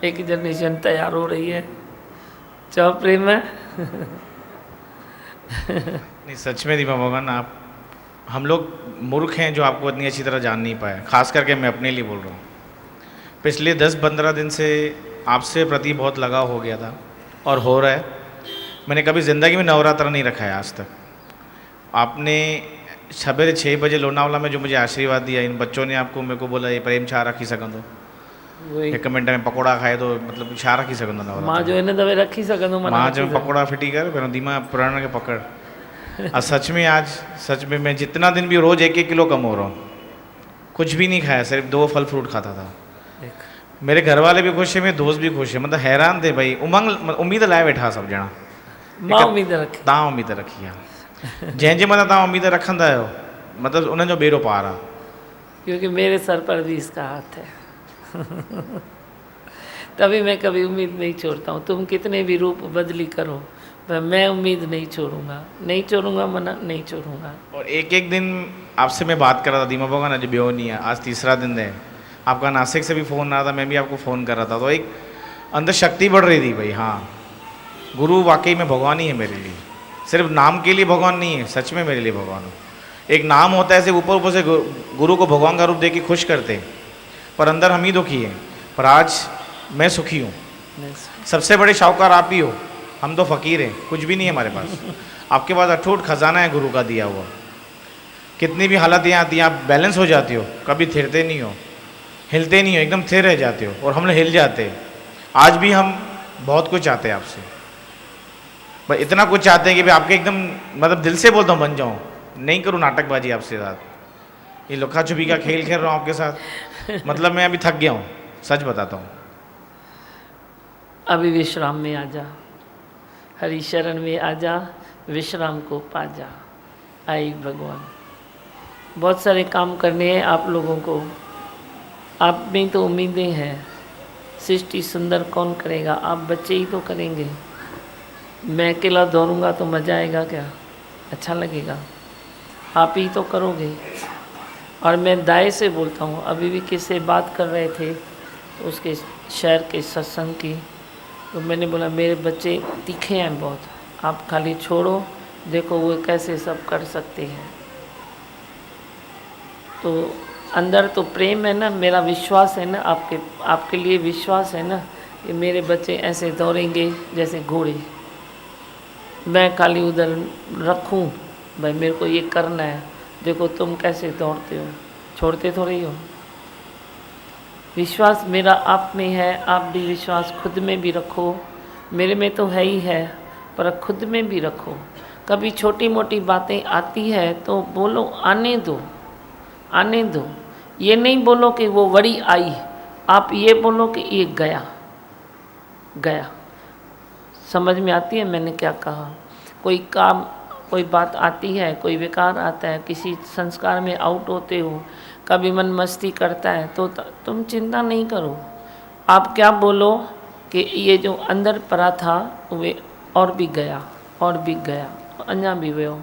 एक जनरेशन तैयार हो रही है। चओ प्रेम है। नहीं, सच में दीपा भगवान, आप हम लोग मूर्ख हैं जो आपको इतनी अच्छी तरह जान नहीं पाए। खास करके मैं अपने लिए बोल रहा हूँ। पिछले 10-15 दिन से आपसे प्रति बहुत लगाव हो गया था और हो रहा है। मैंने कभी ज़िंदगी में नवरात्र नहीं रखा है आज तक। आपने सवेरे 6 बजे लोनावला में जो मुझे आशीर्वाद दिया, इन बच्चों ने आपको मेरे को बोला ये प्रेम छा रखी सघंदो, एक मिनट में पकोड़ा खाए तो मतलब छा रखी सघंदो नवरात्र। मां जो इन दफ़े रखी सघंदो, मां जो पकोड़ा फिटी कर पहिरों धीमा पुराण के पकड़। और सच में आज, सच में मैं जितना दिन भी रोज़ 1-1 किलो कम हो रहा हूँ, कुछ भी नहीं खाया, सिर्फ 2 फल फ्रूट खाता था। मेरे घर वाले भी खुश है, मेरे दोस्त भी खुश है, मतलब हैरान थे भाई। उमंग उम्मीद लाए वेठा सब ॼणा, मां उम्मीद रखी, तव्हां उम्मीद रखी आहे। जंहिंजे मथां तव्हां उम्मीद रखंदा आहियो मतिलबु उन्हनि जो बेड़ो पार आहे। क्योंकि मेरे सर पर भी इसका हाथ है। तभी मैं कभी उम्मीद नहीं छोड़ता हूँ। तुम कितने भी रूप बदली करो, पर मैं उम्मीद नहीं छोड़ूंगा, नहीं छोड़ूंगा, मना नहीं छोड़ूंगा। और एक दिन आपसे मैं बात कर रहा था दीमा भगवान, अज ब्यो नहीं है, आज तीसरा दिन है। आपका नासिक से भी फ़ोन आ रहा था, मैं भी आपको फ़ोन कर रहा था, तो एक अंदर शक्ति बढ़ रही थी भाई। हाँ, गुरु वाकई में भगवान ही है मेरे लिए, सिर्फ नाम के लिए भगवान नहीं है, सच में मेरे लिए भगवान हो। एक नाम होता है, सिर्फ ऊपर से गुरु को भगवान का रूप दे के खुश करते, पर अंदर हम ही दुखी हैं। पर आज मैं सुखी हूँ। सबसे बड़े शाहूकार आप ही हो, हम तो फ़कीर हैं, कुछ भी नहीं है हमारे पास। आपके पास अटूट खजाना है गुरु का दिया हुआ। कितनी भी हालत यहाँ आती है, आप बैलेंस हो जाती हो, कभी थिरते नहीं हो, हिलते नहीं हो, एकदम स्थिर रह जाते हो, और हम लोग हिल जाते हैं। आज भी हम बहुत कुछ चाहते हैं आपसे, पर इतना कुछ चाहते हैं कि भाई आपके एकदम मतलब दिल से बोलता हूँ बन जाऊँ, नहीं करूँ नाटकबाजी आपसे साथ, ये लुका छुपी का खेल खेल रहा हूँ आपके साथ। मतलब मैं अभी थक गया हूँ, सच बताता हूँ। अभी विश्राम में आ जा, हरि शरण में आ जा, विश्राम को पा जा। आई भगवान, बहुत सारे काम करने हैं आप लोगों को, आप में तो उम्मीदें हैं। सृष्टि सुंदर कौन करेगा? आप बच्चे ही तो करेंगे। मैं अकेला दौड़ूंगा तो मज़ा आएगा क्या? अच्छा लगेगा? आप ही तो करोगे। और मैं दाएं से बोलता हूँ, अभी भी किससे बात कर रहे थे तो उसके शहर के सत्संग की, तो मैंने बोला मेरे बच्चे तीखे हैं बहुत, आप खाली छोड़ो, देखो वो कैसे सब कर सकते हैं। तो अंदर तो प्रेम है ना, मेरा विश्वास है ना, आपके लिए विश्वास है ना कि मेरे बच्चे ऐसे दौड़ेंगे जैसे घोड़े। मैं खाली उधर रखूं, भाई मेरे को ये करना है, देखो तुम कैसे दौड़ते हो, छोड़ते थोड़ी हो। विश्वास मेरा आप में है, आप भी विश्वास खुद में भी रखो। मेरे में तो है ही है, पर खुद में भी रखो। कभी छोटी मोटी बातें आती है तो बोलो आने दो, आने दो। ये नहीं बोलो कि वो वड़ी आई, आप ये बोलो कि ये गया गया। समझ में आती है मैंने क्या कहा? कोई काम, कोई बात आती है, कोई विकार आता है, किसी संस्कार में आउट होते हो, कभी मन मस्ती करता है, तो तुम चिंता नहीं करो। आप क्या बोलो कि ये जो अंदर पड़ा था वे और भी गया, और भी गया, अञा भी वो।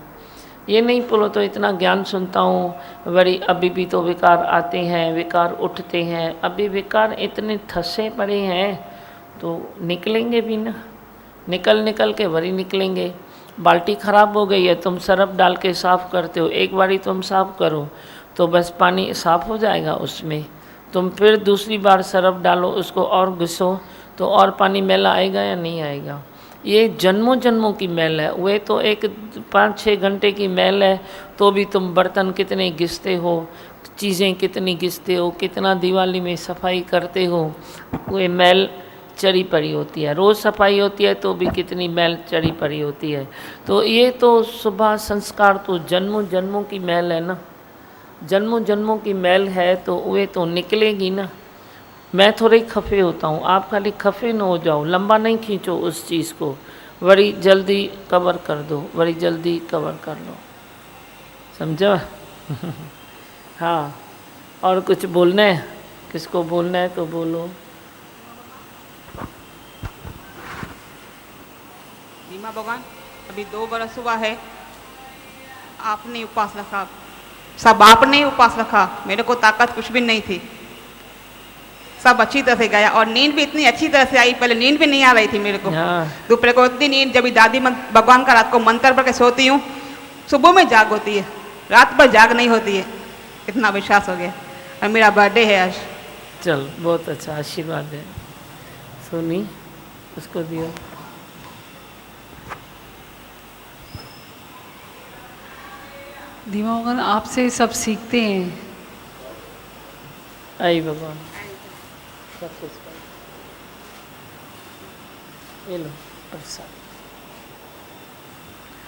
ये नहीं बोलो तो इतना ज्ञान सुनता हूँ, बड़ी अभी भी तो विकार आते हैं, विकार उठते हैं, अभी विकार इतने थसे पड़े हैं तो निकलेंगे भी ना, निकल के वरी निकलेंगे। बाल्टी ख़राब हो गई है, तुम सरफ डाल के साफ़ करते हो, एक बारी तुम साफ़ करो तो बस पानी साफ़ हो जाएगा उसमें। तुम फिर दूसरी बार सरफ डालो, उसको और घिसो तो और पानी मैला आएगा या नहीं आएगा? ये जन्मों जन्मों की मैल है। वे तो एक 5-6 घंटे की मैल है, तो भी तुम बर्तन कितने घिसते हो, चीज़ें कितनी घिसते हो, कितना दिवाली में सफाई करते हो, वे मैल चढ़ी पड़ी होती है। रोज़ सफाई होती है तो भी कितनी मैल चढ़ी पड़ी होती है। तो ये तो सुबह संस्कार तो जन्मों जन्मों की मैल है ना, जन्मों जन्मों की मैल है तो वे तो निकलेगी ना। मैं थोड़े खफे होता हूँ, आप खाली खफे न हो जाओ, लंबा नहीं खींचो उस चीज़ को, बड़ी जल्दी कवर कर दो, बड़ी जल्दी कवर कर लो, समझो? हाँ, और कुछ बोलना है? किसको बोलना है तो बोलो। रीमा भगवान, अभी 2 बरस हुआ है, आपने उपवास रखा, सब आपने उपवास रखा, मेरे को ताकत कुछ भी नहीं थी, सब अच्छी तरह से गया। और नींद भी इतनी अच्छी तरह से आई, पहले नींद भी नहीं आ रही थी मेरे को। दोपहर को इतनी नींद, जब भी दादी भगवान का रात को मंत्र पढ़ के सोती हूँ, सुबह में जाग होती है, रात भर जाग नहीं होती है, इतना विश्वास हो गया। और मेरा बर्थडे है आज। चल, बहुत अच्छा आशीर्वाद है। सोनी, उसको दियो। दीमा भगवान, आपसे सब सीखते हैं। आई भगवान, ये लो प्रसाद।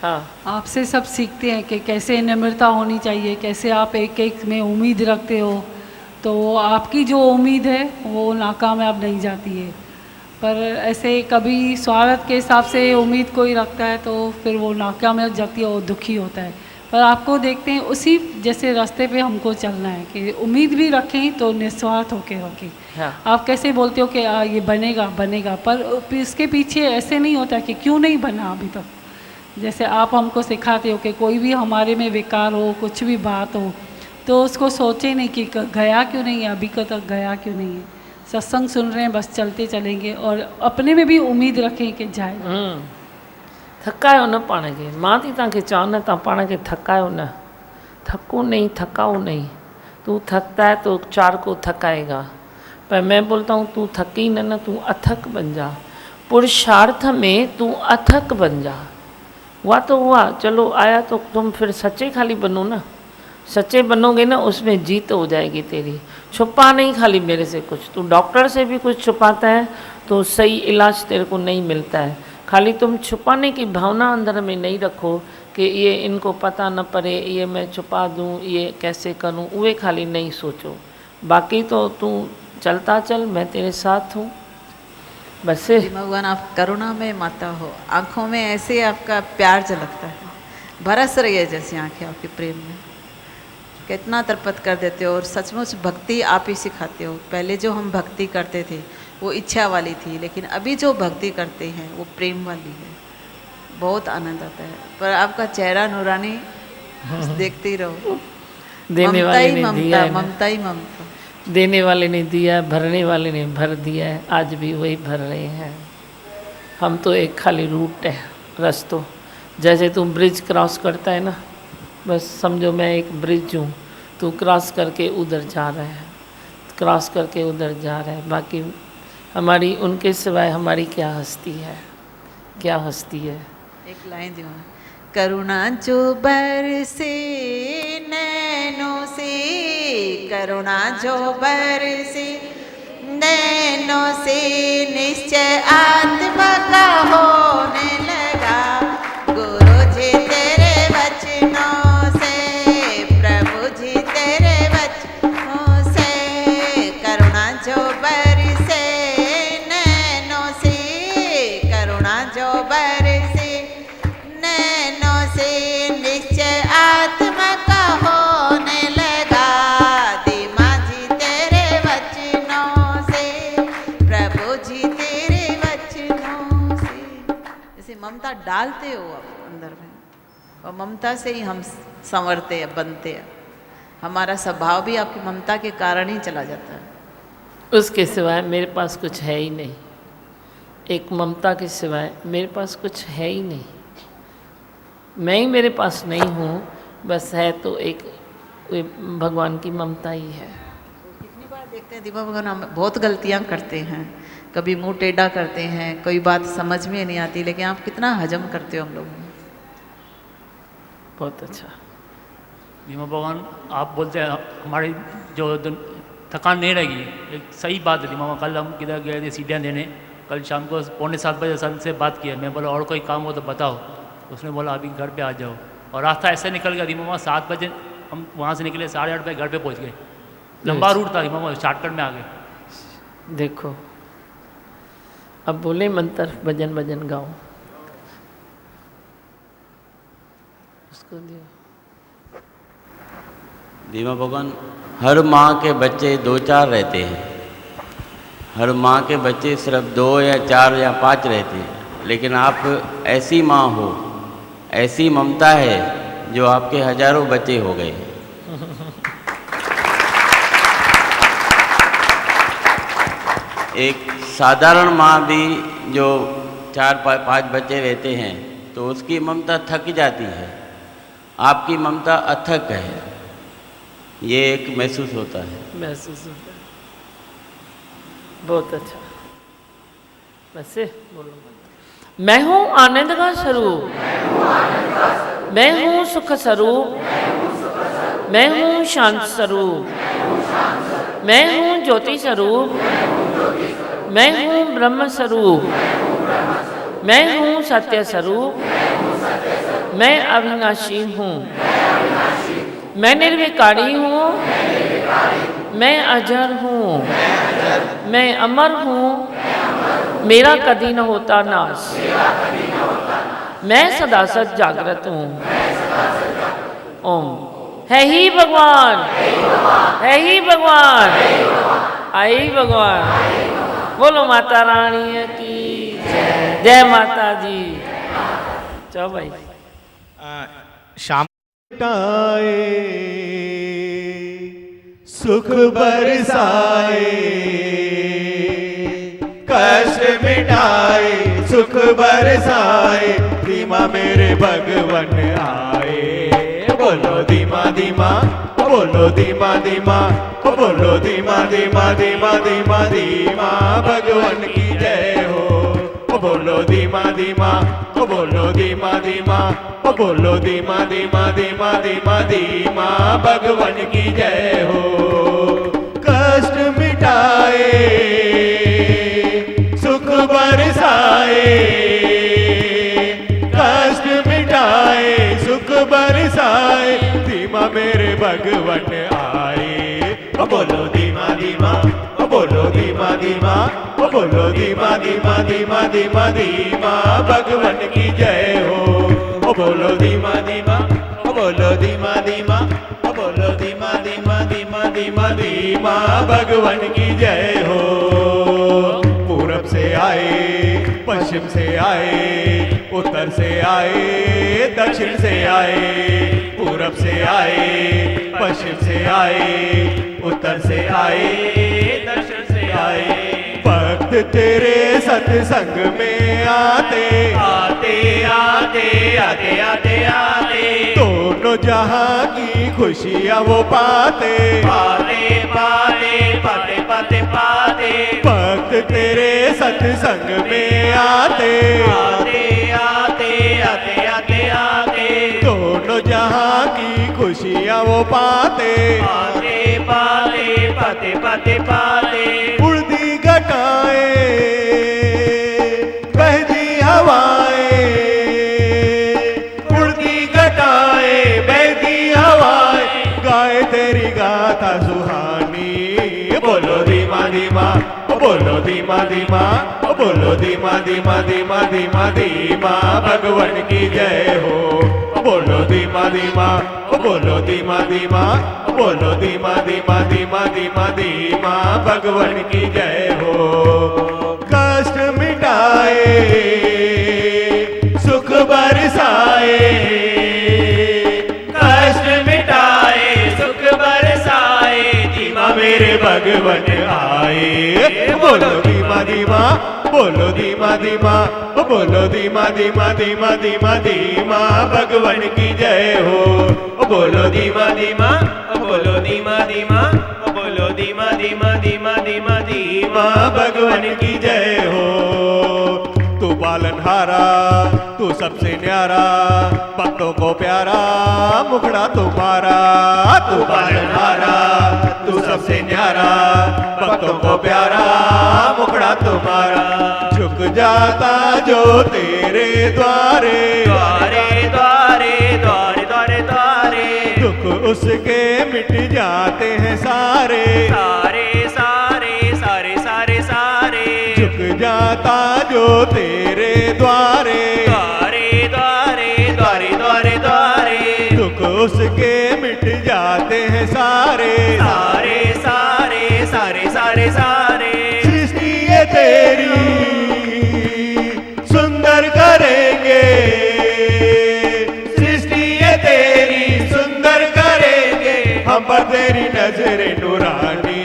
हाँ, आपसे सब सीखते हैं कि कैसे नम्रता होनी चाहिए, कैसे आप एक एक में उम्मीद रखते हो, तो आपकी जो उम्मीद है वो नाकामयाब नहीं जाती है। पर ऐसे कभी स्वार्थ के हिसाब से उम्मीद कोई रखता है तो फिर वो नाकामयाब जाती है और दुखी होता है। पर आपको देखते हैं उसी जैसे रास्ते पे हमको चलना है कि उम्मीद भी रखें तो निस्वार्थ होकर रखें। हाँ। आप कैसे बोलते हो कि ये बनेगा बनेगा, पर इसके पीछे ऐसे नहीं होता कि क्यों नहीं बना अभी तक। जैसे आप हमको सिखाते हो कि कोई भी हमारे में विकार हो, कुछ भी बात हो, तो उसको सोचे नहीं कि गया क्यों नहीं है, अभी तक गया क्यों नहीं है। सत्संग सुन रहे हैं, बस चलते चलेंगे और अपने में भी उम्मीद रखें कि जाएगा। थकायो न पाण खे, मां थी तव्हांखे चवां न, तव्हां पाण खे थकायो न, थको नहीं, थकाओ नहीं। तू थकता है तो 4 को थकाएगा, पर मैं बोलता हूँ तू थकी न, तू अथक बन जा। पुरुषार्थ में तू अथक बन जा। हुआ तो हुआ, चलो आया तो तुम फिर सच्चे खाली बनो ना, सच्चे बनोगे ना, उसमें जीत हो जाएगी तेरी। छुपा नहीं खाली मेरे से कुछ, तू डॉक्टर से भी कुछ छुपाता है तो सही इलाज तेरे को नहीं मिलता है। खाली तुम छुपाने की भावना अंदर में नहीं रखो कि ये इनको पता न पड़े, ये मैं छुपा दूँ, ये कैसे करूँ, वे खाली नहीं सोचो। बाकी तो तू चलता चल, मैं तेरे साथ हूँ। बस भगवान आप करुणा में माता हो, आँखों में ऐसे आपका प्यार झलकता है, बरस रही है जैसी आँखें आपके प्रेम में, कितना तर्पत कर देते हो। और सचमुच भक्ति आप ही सिखाते हो। पहले जो हम भक्ति करते थे वो इच्छा वाली थी, लेकिन अभी जो भक्ति करते हैं वो प्रेम वाली है। बहुत आनंद आता है। पर आपका चेहरा नूरानी, देखते ही रहो। देने वाले ने दिया है ना। ममता ही ममता। देने वाले ने दिया, भरने वाले ने भर दिया है, आज भी वही भर रहे हैं। हम तो एक खाली रूट है, रास्तों। जैसे तुम ब्रिज क्रॉस करता है ना, बस समझो मैं एक ब्रिज हूँ, तू क्रॉस करके उधर जा रहा है, क्रॉस करके उधर जा रहा है। बाकी हमारी उनके सिवाय हमारी क्या हस्ती है, क्या हस्ती है। एक लाइन दी, करुणा जो बरसे नैनों से, करुणा जो बरसे नैनों से, निश्चय आत्मा का होने लगा। गुरु जी तेरे वचनों से, प्रभु जी तेरे वचनों से, करुणा जो बरसे नैनों से, करुणा जो बरसे नैनों से, निश्चय आत्मा का होने लगा। धीमा जी तेरे वचनों से, प्रभु जी तेरे वचनों से। जैसे ममता डालते हो आप अंदर में, और ममता से ही हम संवरते हैं, बनते हैं। हमारा स्वभाव भी आपकी ममता के कारण ही चला जाता है। उसके सिवाय मेरे पास कुछ है ही नहीं। एक ममता के सिवाय मेरे पास कुछ है ही नहीं। मैं ही मेरे पास नहीं हूँ, बस है तो एक भगवान की ममता ही है। कितनी बार देखते हैं दीपा भगवान, हम बहुत गलतियाँ करते हैं, कभी मुंह टेढ़ा करते हैं, कोई बात समझ में नहीं आती, लेकिन आप कितना हजम करते हो हम लोग। बहुत अच्छा। दीपा भगवान आप बोलते हैं हमारी जो थकान नहीं रहेगी, एक सही बात है दीपा भगवान। कल हम किधर गए थे सीढ़ियाँ देने, कल शाम को 6:45 बजे सन से बात किया। मैं बोला और कोई काम हो तो बताओ, उसने बोला अभी घर पे आ जाओ। और रास्ता ऐसे निकल गया दीपा भगवान, 7 बजे हम वहाँ से निकले, 8:30 बजे घर पे पहुँच गए। लंबा रूट था दीपा भगवान, शॉर्टकट में आ गए। देखो अब बोले मंत्र भजन भजन गाओ, उसको दियो। दीमा भगवान, हर माँ के बच्चे 2-4 रहते हैं, हर माँ के बच्चे सिर्फ 2 या 4 या 5 रहते हैं, लेकिन आप ऐसी माँ हो, ऐसी ममता है जो आपके हजारों बच्चे हो गए। एक साधारण माँ भी जो 4-5 बच्चे रहते हैं तो उसकी ममता थक जाती है, आपकी ममता अथक है, ये एक महसूस होता है। महसूस होता है। बहुत अच्छा। वैसे बोलो, मैं हूँ आनंद का स्वरूप, मैं हूँ सुख स्वरूप, मैं हूँ शांत स्वरूप, मैं हूँ ज्योति स्वरूप, मैं हूँ ब्रह्म स्वरूप, मैं हूँ सत्य स्वरूप, मैं अविनाशी हूँ, मैं निर्विकारी हूँ, मैं अजर हूँ, मैं अमर हूँ, मेरा कभी न होता नाश, मैं सदा सच जागृत हूँ। ओम। है ही भगवान, है ही भगवान, आई ही भगवान। बोलो माता रानी की जय, जय माता जी। चलो भाई। शाम मिटाए सुख बरसाए, कष्ट मिटाए सुख बरसाए, धीमा मेरे भगवन आए। बोलो धीमा धीमा, बोलो धीमा धीमा, बोलो धीमा धीमा धीमा धीमा धीमा, भगवन की जय हो। बोलो धीमा धीमा, बोलो धीमा धीमा, बोलो धीमा धीमा धीमा धीमा धीमा, भगवन की जय हो। कष्ट मिटाए सुख बरसाए, कष्ट मिटाए सुख भगवन आए। बोलो धीमा धीमा, बोलो धीमा धीमा, बोलो धीमा धीमा धीमा धीमा धीमा, भगवन की जय हो। बोलो धीमा धीमा, बोलो धीमा धीमा, बोलो धीमा धीमा धीमा धीमा धीमा, भगवन की जय हो। पूरब से आए, पश्चिम से आए, उत्तर से आए, दक्षिण से आए। पूरब से आए, पश्चिम से आए, उत्तर से आए, दक्षिण से आए। भक्त तेरे सत्संग में आते आते आते आते आते आते, दोनों जहां की खुशियां वो पाते पाते पाते पाते पाते पाते। भक्त तेरे सत्संग में आते आते आते आते आते आते, दोनों जहां की खुशियां वो पाते पाते पाते पाते पाते पाते। उड़ती घटाएं, बहती हवाएं, उड़ती घटाएं, बहती हवाएं, गाए तेरी गाथा सुहानी। बोलो धीमा धीमा, बोलो धीमा धीमा, बोलो धीमा धीमा धीमा धीमा धीमा, भगवन की जय हो। बोलो धीमा धीमा, बोलो धीमा धीमा, बोलो धीमा धीमा धीमा धीमा धीमा, भगवन की जय हो। कष्ट मिटाए, सुख बरसाए, कष्ट मिटाए, सुख बरसाए, धीमा मेरे भगवन आए। बोलो धीमा धीमा, बोलो धीमा धीमा, बोलो धीमा धीमा धीमा धीमा धीमा, भगवन की जय हो। बोलो धीमा धीमा, बोलो धीमा धीमा, बोलो धीमा धीमा धीमा धीमा धीमा, भगवन की जय हो। तू पालनहारा, तू सबसे न्यारा, भक्तों को प्यारा, मुखड़ा तुम्हारा। तू पालनहारा, तू सबसे न्यारा, भक्तों को प्यारा, मुखड़ा तुम्हारा। झुक जाता जो तेरे द्वारे द्वारे द्वारे द्वारे द्वारे द्वारे, दुख उसके मिट जाते हैं सारे सारे सारे सारे सारे सारे। झुक जाता जो तेरे द्वारे द्वारे द्वारे द्वारे द्वारे द्वारे, दुख उसके मिट जाते हैं सारे सारे सारे सारे सारे सारे। सृष्टि ये तेरी सुंदर करेंगे, सृष्टि ये तेरी सुंदर करेंगे, हम पर तेरी नजर नूरानी।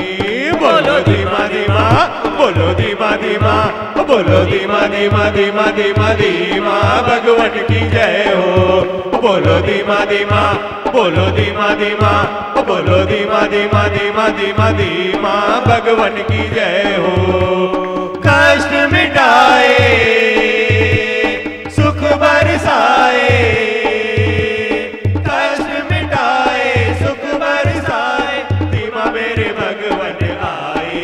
बोलो धीमा धीमा, बोलो धीमा धीमा, बोलो धीमा धीमा धीमा धीमा धीमा, भगवन की जय हो। बोलो धीमा धीमा, बोलो धीमा धीमा, बोलो धीमा धीमा धीमा धीमा धीमा, भगवन की जय हो। कष्ट मिटाए, सुख बरसाए, कष्ट मिटाए, सुख बरसाए, धीमा मेरे भगवन आए।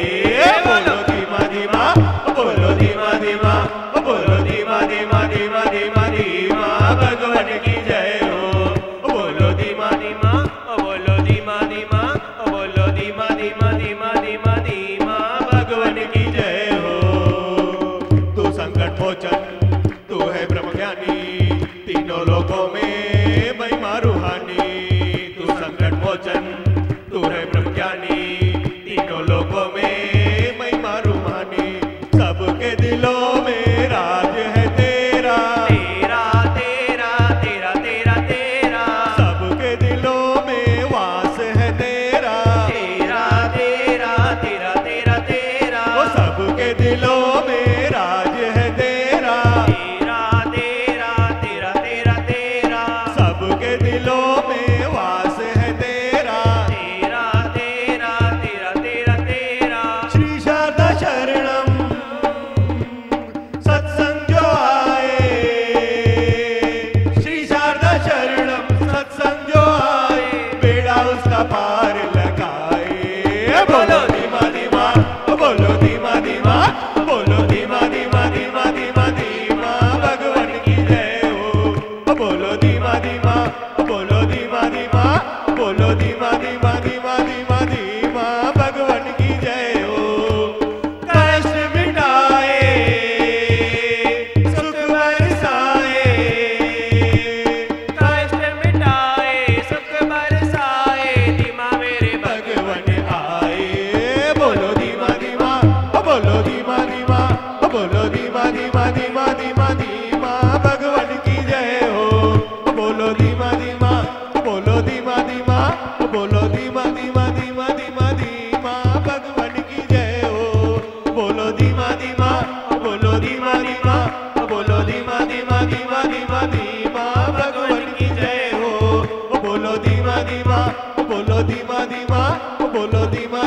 बोलो धीमा धीमा, बोलो धीमा धीमा, बोलो धीमा धीमा धीमा धीमा धीमा, भगवन की जय हो। बोलो धीमा धीमा, बोलो धीमा धीमा, बोलो धीमा धीमा धीमा धीमा धीमा, भगवन की जय हो। तू संकट मोचन, तू है ब्रह्म ज्ञानी, तीनों लोकों में महिमा रूहानी। तू संकट मोचन, तू है ब्रह्म ज्ञानी, तीनों लोकों में महिमा रूहानी। सबके दिलों में राज है तेरा तेरा तेरा तेरा तेरा तेरा, सबके दिलों में वास है तेरा तेरा तेरा तेरा तेरा तेरा। वो सबके दिलों में राज है तेरा तेरा तेरा तेरा तेरा तेरा, सबके दिलों में वास है तेरा तेरा तेरा तेरा तेरा तेरा। श्री शारदा शरणम सत्संग जो आए, श्री शारदा शरणम सत्संग जो आए, बेड़ा उसका पार लगाए। बोलो धीमा धीमा, बोलो धीमा धीमा, बोलो धीमा धीमा, बोलो धीमा धीमा, बोलो धीमा